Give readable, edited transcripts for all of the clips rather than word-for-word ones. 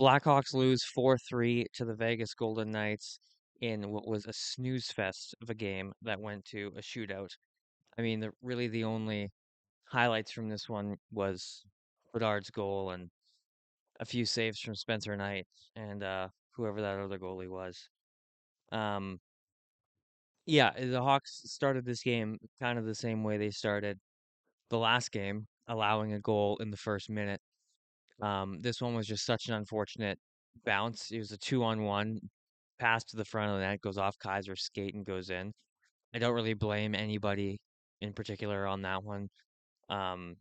Blackhawks lose 4-3 to the Vegas Golden Knights in what was a snooze fest of a game that went to a shootout. I mean, really the only highlights from this one was Bedard's goal and a few saves from Spencer Knight and whoever that other goalie was. Um, yeah, the Hawks started this game kind of the same way they started the last game, allowing a goal in the first minute. This one was just such an unfortunate bounce. It was a 2-on-1 pass to the front of the net, goes off Kaiser's skate and goes in. I don't really blame anybody in particular on that one. Um,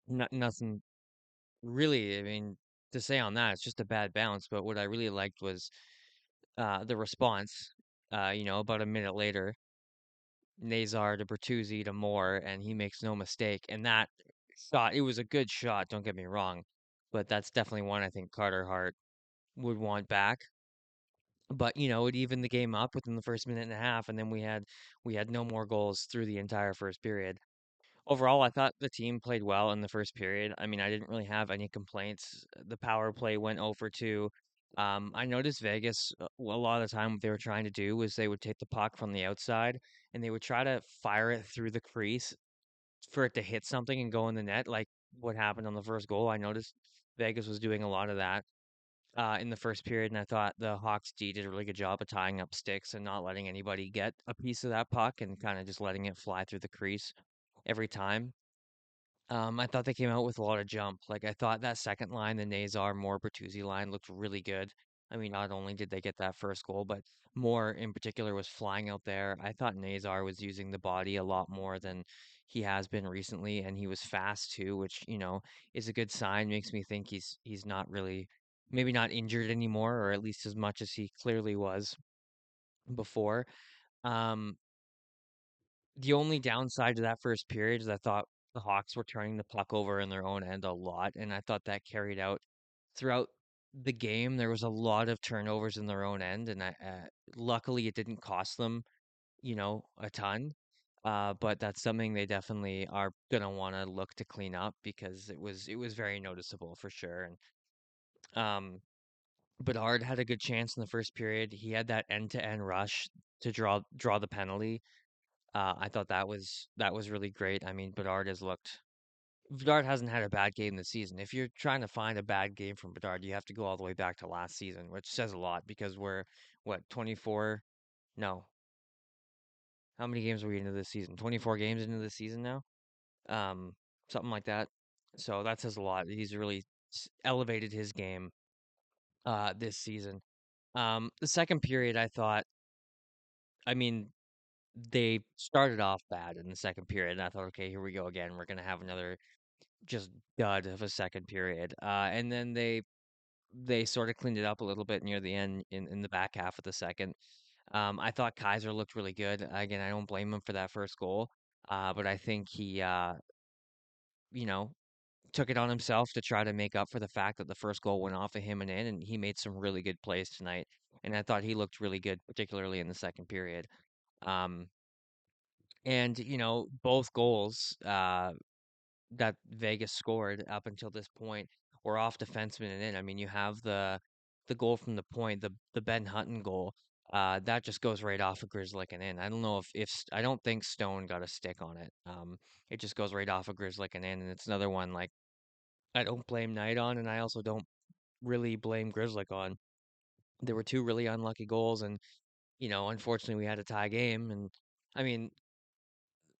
nothing really. I mean, to say on that, it's just a bad bounce. But what I really liked was the response. About a minute later, Nazar to Bertuzzi to Moore, and he makes no mistake. And that shot, it was a good shot. Don't get me wrong, but that's definitely one I think Carter Hart would want back. But it evened the game up within the first minute and a half, and then we had no more goals through the entire first period. Overall, I thought the team played well in the first period. I mean, I didn't really have any complaints. The power play went over 2. I noticed Vegas, a lot of the time what they were trying to do was they would take the puck from the outside and they would try to fire it through the crease for it to hit something and go in the net, like what happened on the first goal. I noticed Vegas was doing a lot of that in the first period, and I thought the Hawks D did a really good job of tying up sticks and not letting anybody get a piece of that puck and kind of just letting it fly through the crease every time. I thought they came out with a lot of jump. Like I thought that second line, the Nazar Moore Bertuzzi line, looked really good. I mean, not only did they get that first goal, but Moore in particular was flying out there. I thought Nazar was using the body a lot more than he has been recently, and he was fast too, which is a good sign. Makes me think he's not really, maybe not injured anymore, or at least as much as he clearly was before. Um, the only downside to that first period is I thought the Hawks were turning the puck over in their own end a lot, and I thought that carried out throughout the game. There was a lot of turnovers in their own end, and luckily it didn't cost them, a ton. But that's something they definitely are gonna want to look to clean up because it was very noticeable for sure. And Bedard had a good chance in the first period. He had that end-to-end rush to draw the penalty. I thought that was really great. I mean, Bedard hasn't had a bad game this season. If you're trying to find a bad game from Bedard, you have to go all the way back to last season, which says a lot because we're what, 24? No. How many games are we into this season? 24 games into the season now? Um, Something like that. So that says a lot. He's really elevated his game this season. The second period, I mean, they started off bad in the second period, and I thought, okay, here we go again. We're gonna have another just dud of a second period. And then they sort of cleaned it up a little bit near the end in the back half of the second. I thought Kaiser looked really good. Again, I don't blame him for that first goal. But I think he, you know, took it on himself to try to make up for the fact that the first goal went off of him and in, and he made some really good plays tonight. And I thought he looked really good, particularly in the second period. Um, and both goals, that Vegas scored up until this point were off defensemen and in. I mean, you have the goal from the point, the Ben Hutton goal. That just goes right off of Grizzlick and in. I don't know if I don't think Stone got a stick on it. It just goes right off of Grizzlick and in, and it's another one like I don't blame Knight on, and I also don't really blame Grizzlick on. There were two really unlucky goals, and unfortunately we had a tie game. And I mean,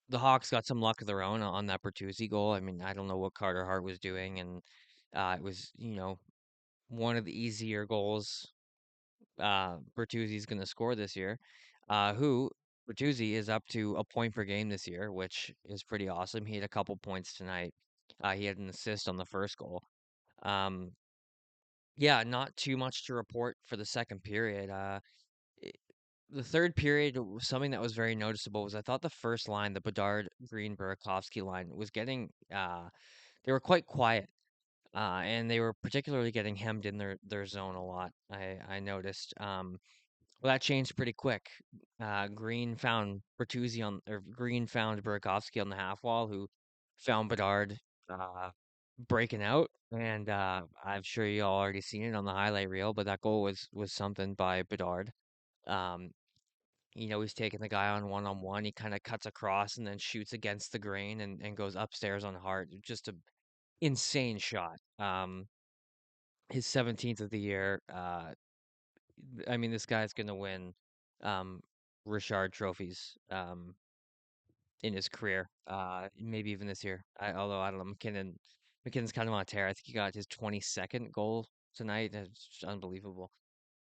the Hawks got some luck of their own on that Bertuzzi goal. I mean, I don't know what Carter Hart was doing, and it was, one of the easier goals Bertuzzi's going to score this year. Who Bertuzzi is up to a point per game this year, which is pretty awesome. He had a couple points tonight. He had an assist on the first goal. Um, yeah, not too much to report for the second period. The third period, something that was very noticeable was I thought the first line, the Bedard Green Burakovsky line, was getting they were quite quiet. And they were particularly getting hemmed in their zone a lot. I noticed. Well, that changed pretty quick. Green found Burakovsky on the half wall, who found Bedard. breaking out, and I'm sure you all already seen it on the highlight reel, but that goal was something by Bedard. Um, he's taking the guy on one. He kind of cuts across and then shoots against the grain and goes upstairs on Hart. Just a insane shot. His 17th of the year. I mean, this guy's gonna win um Richard trophies in his career. Maybe even this year. Although I don't know, McKinnon's kind of on a tear. I think he got his 22nd goal tonight. It's unbelievable.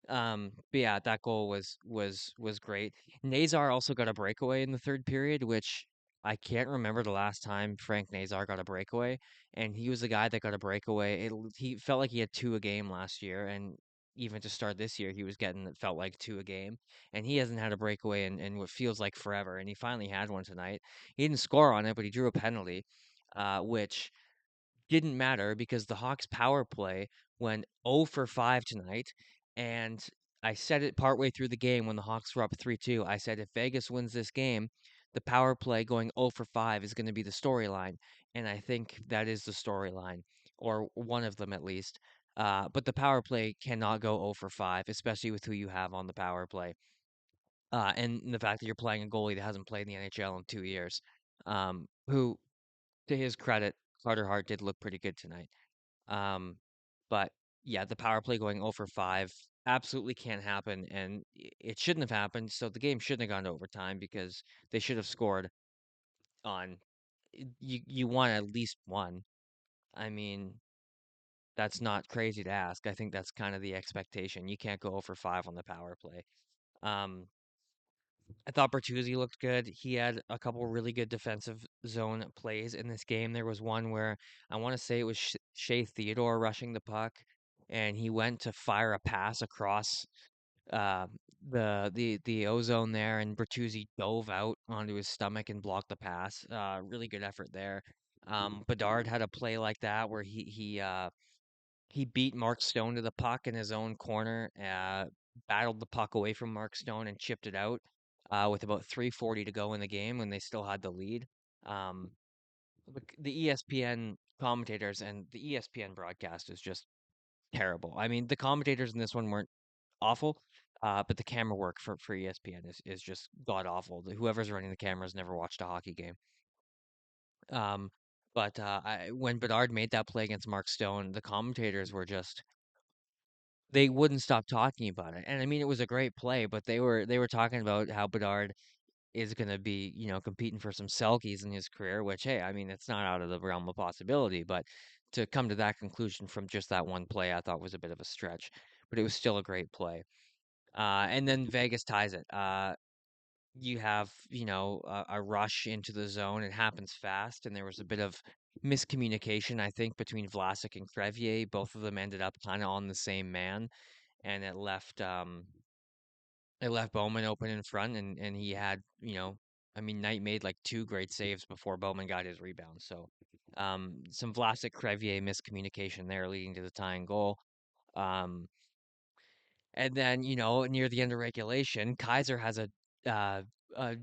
But yeah, that goal was great. Nazar also got a breakaway in the third period, which I can't remember the last time Frank Nazar got a breakaway, and he was the guy that got a breakaway. He felt like he had two a game last year, and even to start this year, he was getting it felt like two a game, and he hasn't had a breakaway in what feels like forever, and he finally had one tonight. He didn't score on it, but he drew a penalty, which didn't matter because the Hawks power play went 0 for 5 tonight. And I said it partway through the game when the Hawks were up 3-2. I said if Vegas wins this game, the power play going 0 for 5 is going to be the storyline. And I think that is the storyline, or one of them at least. But the power play cannot go 0 for 5, especially with who you have on the power play. And the fact that you're playing a goalie that hasn't played in the NHL in 2 years, who, to his credit, Carter Hart did look pretty good tonight. Um, but yeah, the power play going 0 for 5 absolutely can't happen, and it shouldn't have happened. So the game shouldn't have gone to overtime because they should have scored on. You want at least one. I mean, that's not crazy to ask. I think that's kind of the expectation. You can't go 0 for 5 on the power play. Um, I thought Bertuzzi looked good. He had a couple really good defensive zone plays in this game. There was one where I want to say it was Shea Theodore rushing the puck, and he went to fire a pass across uh, the ozone there, and Bertuzzi dove out onto his stomach and blocked the pass. Really good effort there. Bedard had a play like that where he beat Mark Stone to the puck in his own corner, battled the puck away from Mark Stone and chipped it out with about 3:40 to go in the game when they still had the lead. Um, the ESPN commentators and the ESPN broadcast is just terrible. I mean, the commentators in this one weren't awful, but the camera work for ESPN is just god awful. Whoever's running the cameras never watched a hockey game. Um, but when Bedard made that play against Mark Stone, the commentators were just they wouldn't stop talking about it. And I mean, it was a great play, but they were talking about how Bedard is going to be, competing for some Selkies in his career, which, hey, I mean, it's not out of the realm of possibility, but to come to that conclusion from just that one play, I thought was a bit of a stretch, but it was still a great play. And then Vegas ties it. You have, a rush into the zone. It happens fast, and there was a bit of miscommunication, I think, between Vlasic and Crevier. Both of them ended up kind of on the same man, and it left Bowman open in front, and he had, I mean, Knight made like two great saves before Bowman got his rebound. So, some Vlasic Crevier miscommunication there, leading to the tying goal. Um, and then, near the end of regulation, Kaiser has uh, a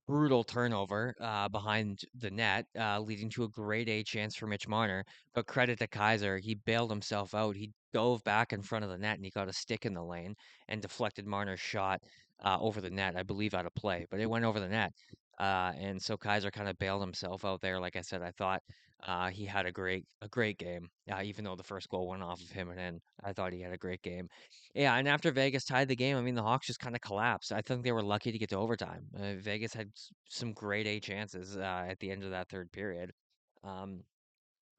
brutal turnover behind the net, leading to a grade A chance for Mitch Marner. But credit to Kaiser, he bailed himself out. He dove back in front of the net and he got a stick in the lane and deflected Marner's shot over the net, I believe, out of play, but it went over the net. And so Kaiser kind of bailed himself out there. Like I said, I thought he had a great game, even though the first goal went off of him and in. I thought he had a great game. Yeah, and after Vegas tied the game, I mean, the Hawks just kind of collapsed. I think they were lucky to get to overtime. Vegas had some grade A chances at the end of that third period. Um,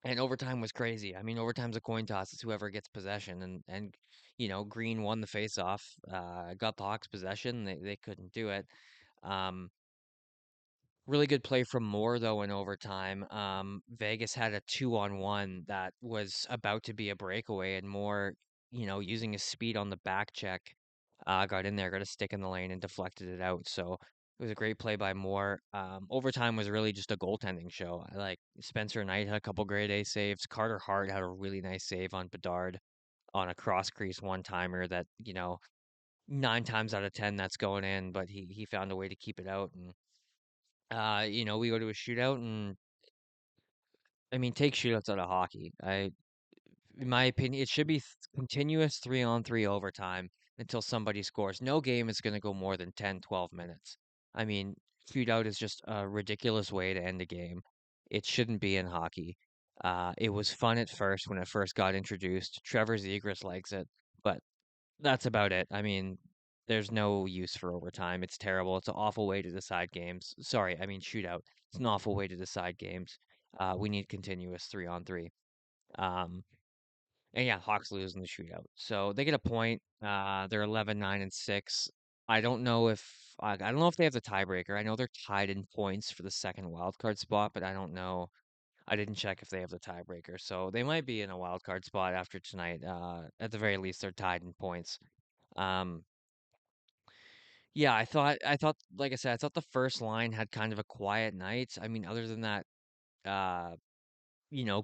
and overtime was crazy. I mean, overtime's a coin toss. It's whoever gets possession. And Green won the faceoff, got the Hawks possession. They couldn't do it. Um, Really good play from Moore, though, in overtime. Vegas had a 2-on-1 that was about to be a breakaway, and Moore, using his speed on the back check, got in there, got a stick in the lane, and deflected it out. So it was a great play by Moore. Overtime was really just a goaltending show. I like Spencer Knight had a couple grade A saves. Carter Hart had a really nice save on Bedard on a cross crease one timer that, 9 times out of 10 that's going in, but he found a way to keep it out. And we go to a shootout, and I mean, take shootouts out of hockey. In my opinion, it should be continuous 3-on-3 overtime until somebody scores. No game is going to go more than 10, 12 minutes. I mean, shootout is just a ridiculous way to end a game. It shouldn't be in hockey. It was fun at first when it first got introduced. Trevor Zegras likes it, but that's about it. I mean, there's no use for overtime. It's terrible. It's an awful way to decide games. Sorry, I mean shootout. It's an awful way to decide games. We need continuous 3-on-3. Um, and yeah, Hawks lose in the shootout. So they get a point. They're 11, 9, and 6. I don't know if they have the tiebreaker. I know they're tied in points for the second wild card spot, but I don't know. I didn't check if they have the tiebreaker. So they might be in a wild card spot after tonight. At the very least, they're tied in points. Um, yeah, I thought like I said, I thought the first line had kind of a quiet night. I mean, other than that, uh,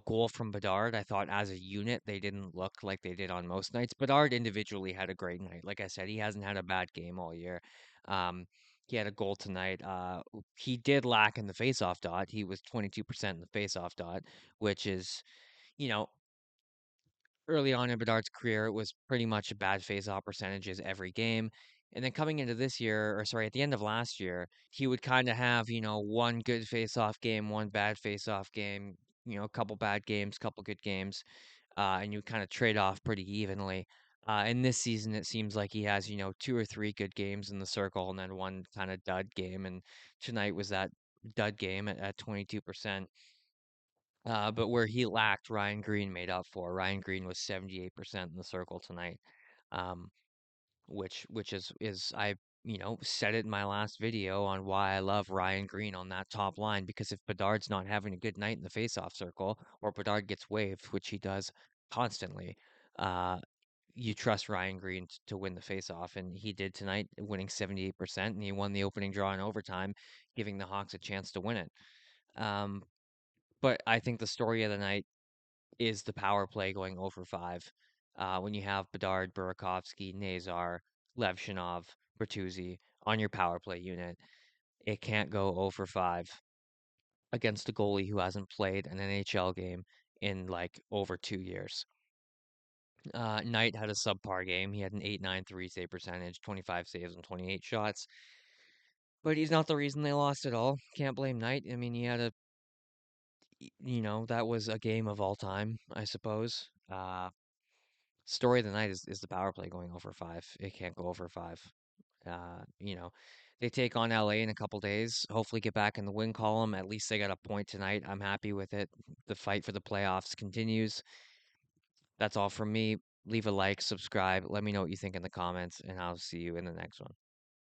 goal from Bedard, I thought as a unit they didn't look like they did on most nights. Bedard individually had a great night. Like I said, he hasn't had a bad game all year. Um, he had a goal tonight. He did lack in the faceoff dot. He was 22% in the faceoff dot, which is, you know, early on in Bedard's career, it was pretty much a bad face-off percentages every game. And then coming into this year, or sorry, at the end of last year, he would kind of have, one good face-off game, one bad face-off game, a couple bad games, couple good games, and you kind of trade off pretty evenly. And this season, it seems like he has, two or three good games in the circle and then one kind of dud game. And tonight was that dud game at 22%. But where he lacked, Ryan Green made up for. Ryan Green was 78% in the circle tonight, um, which is I said it in my last video on why I love Ryan Green on that top line because if Bedard's not having a good night in the faceoff circle or Bedard gets waived, which he does constantly, uh, you trust Ryan Green to win the faceoff, and he did tonight, winning 78%, and he won the opening draw in overtime, giving the Hawks a chance to win it. Um, but I think the story of the night is the power play going over 5. When you have Bedard, Burakovsky, Nazar, Levshinov, Bertuzzi on your power play unit, it can't go over 5 against a goalie who hasn't played an NHL game in like over 2 years. Knight had a subpar game. He had an 8.93 save percentage, 25 saves and 28 shots. But he's not the reason they lost at all. Can't blame Knight. I mean, that was a game of all time, I suppose. Story of the night is the power play going over 5. It can't go over 5. Uh, you know, they take on LA in a couple days. Hopefully, get back in the win column. At least they got a point tonight. I'm happy with it. The fight for the playoffs continues. That's all from me. Leave a like, subscribe. Let me know what you think in the comments, and I'll see you in the next one.